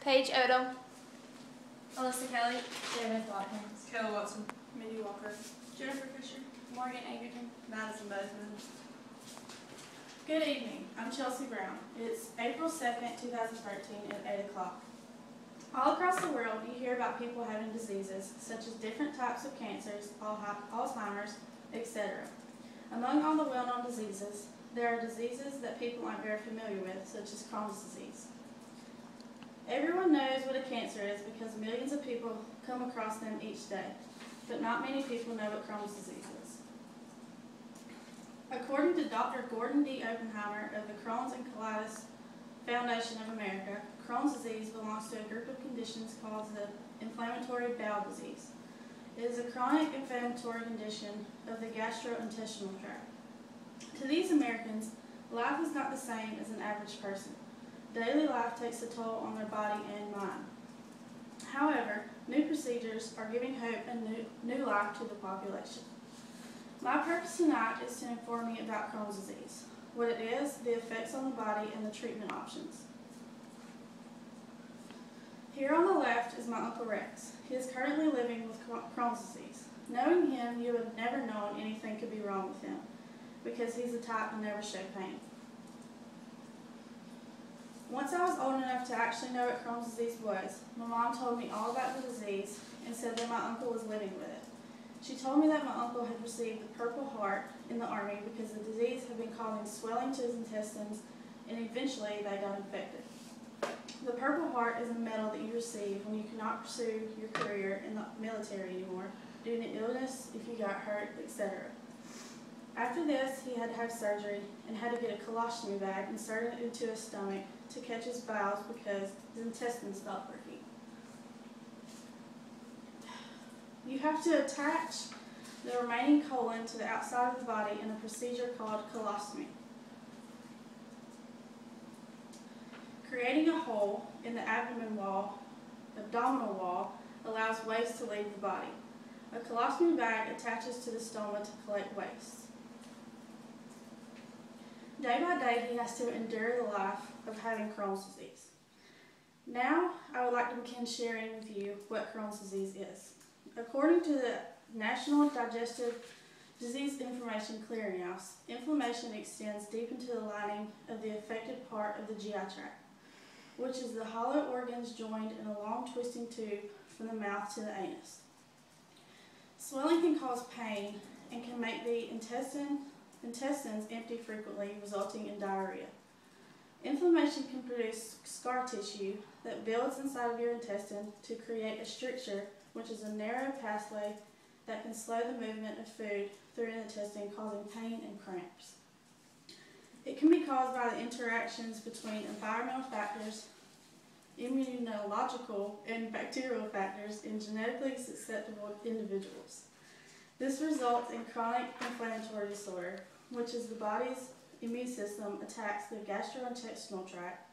Paige Odom. Alyssa Kelly. Jared Watkins. Kelly Watson. Mindy Walker. Jennifer Fisher. Morgan Egerton. Madison Bozeman. Good evening. I'm Chelsea Brown. It's April 2nd, 2013 at 8 o'clock. All across the world, you hear about people having diseases, such as different types of cancers, Alzheimer's, etc. Among all the well-known diseases, there are diseases that people aren't very familiar with, such as Crohn's disease. Everyone knows what a cancer is because millions of people come across them each day, but not many people know what Crohn's disease is. According to Dr. Gordon D. Oppenheimer of the Crohn's and Colitis Foundation of America, Crohn's disease belongs to a group of conditions called the inflammatory bowel disease. It is a chronic inflammatory condition of the gastrointestinal tract. To these Americans, life is not the same as an average person. Daily life takes a toll on their body and mind. However, new procedures are giving hope and new life to the population. My purpose tonight is to inform you about Crohn's disease, what it is, the effects on the body, and the treatment options. Here on the left is my Uncle Rex. He is currently living with Crohn's disease. Knowing him, you would have never known anything could be wrong with him, because he's the type to never show pain. Once I was old enough to actually know what Crohn's disease was, my mom told me all about the disease and said that my uncle was living with it. She told me that my uncle had received the Purple Heart in the Army because the disease had been causing swelling to his intestines and eventually they got infected. The Purple Heart is a medal that you receive when you cannot pursue your career in the military anymore due to illness, if you got hurt, etc. After this, he had to have surgery and had to get a colostomy bag inserted into his stomach to catch his bowels because his intestines stopped working. You have to attach the remaining colon to the outside of the body in a procedure called colostomy. Creating a hole in the abdominal wall allows waste to leave the body. A colostomy bag attaches to the stoma to collect waste. Day by day, he has to endure the life of having Crohn's disease. Now, I would like to begin sharing with you what Crohn's disease is. According to the National Digestive Disease Information Clearinghouse, inflammation extends deep into the lining of the affected part of the GI tract, which is the hollow organs joined in a long twisting tube from the mouth to the anus. Swelling can cause pain and can make the intestines empty frequently, resulting in diarrhea. Inflammation can produce scar tissue that builds inside of your intestine to create a stricture, which is a narrow pathway that can slow the movement of food through the intestine, causing pain and cramps. It can be caused by the interactions between environmental factors, immunological and bacterial factors in genetically susceptible individuals. This results in chronic inflammatory disorder, which is the body's immune system attacks the gastrointestinal tract,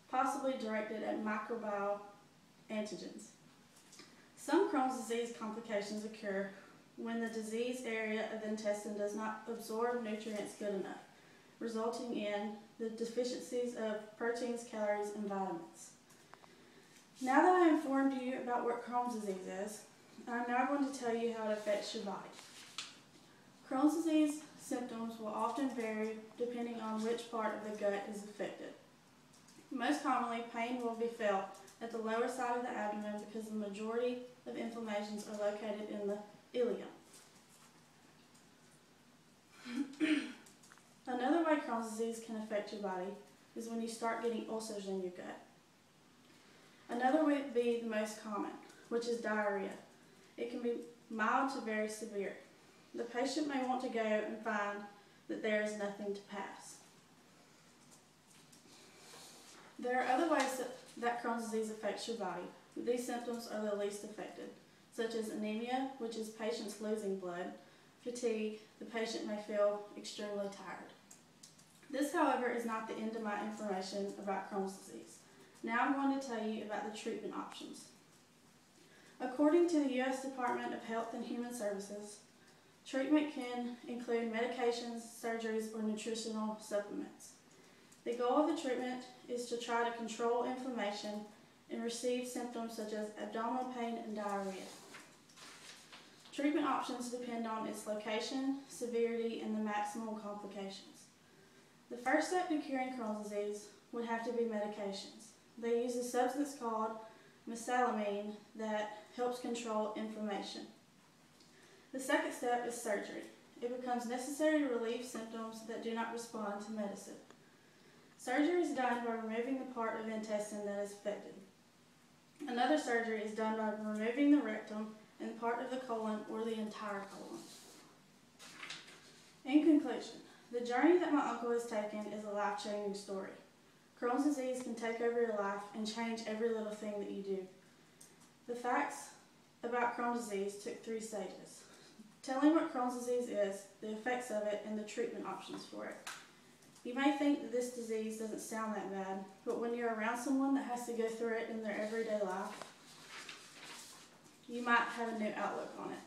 possibly directed at microbial antigens. Some Crohn's disease complications occur when the disease area of the intestine does not absorb nutrients good enough, resulting in the deficiencies of proteins, calories, and vitamins. Now that I have informed you about what Crohn's disease is, I'm now going to tell you how it affects your body. Crohn's disease symptoms will often vary depending on which part of the gut is affected. Most commonly, pain will be felt at the lower side of the abdomen because the majority of inflammations are located in the ileum. Another way Crohn's disease can affect your body is when you start getting ulcers in your gut. Another would be the most common, which is diarrhea. It can be mild to very severe. The patient may want to go and find that there is nothing to pass. There are other ways that Crohn's disease affects your body, but these symptoms are the least affected, such as anemia, which is patients losing blood, fatigue, the patient may feel extremely tired. This, however, is not the end of my information about Crohn's disease. Now I'm going to tell you about the treatment options. According to the U.S. Department of Health and Human Services, treatment can include medications, surgeries, or nutritional supplements. The goal of the treatment is to try to control inflammation and receive symptoms such as abdominal pain and diarrhea. Treatment options depend on its location, severity, and the maximal complications. The first step to curing Crohn's disease would have to be medications. They use a substance called mesalamine that helps control inflammation. The second step is surgery. It becomes necessary to relieve symptoms that do not respond to medicine. Surgery is done by removing the part of the intestine that is affected. Another surgery is done by removing the rectum and part of the colon or the entire colon. In conclusion, the journey that my uncle has taken is a life-changing story. Crohn's disease can take over your life and change every little thing that you do. The facts about Crohn's disease took 3 stages. Telling what Crohn's disease is, the effects of it, and the treatment options for it. You may think that this disease doesn't sound that bad, but when you're around someone that has to go through it in their everyday life, you might have a new outlook on it.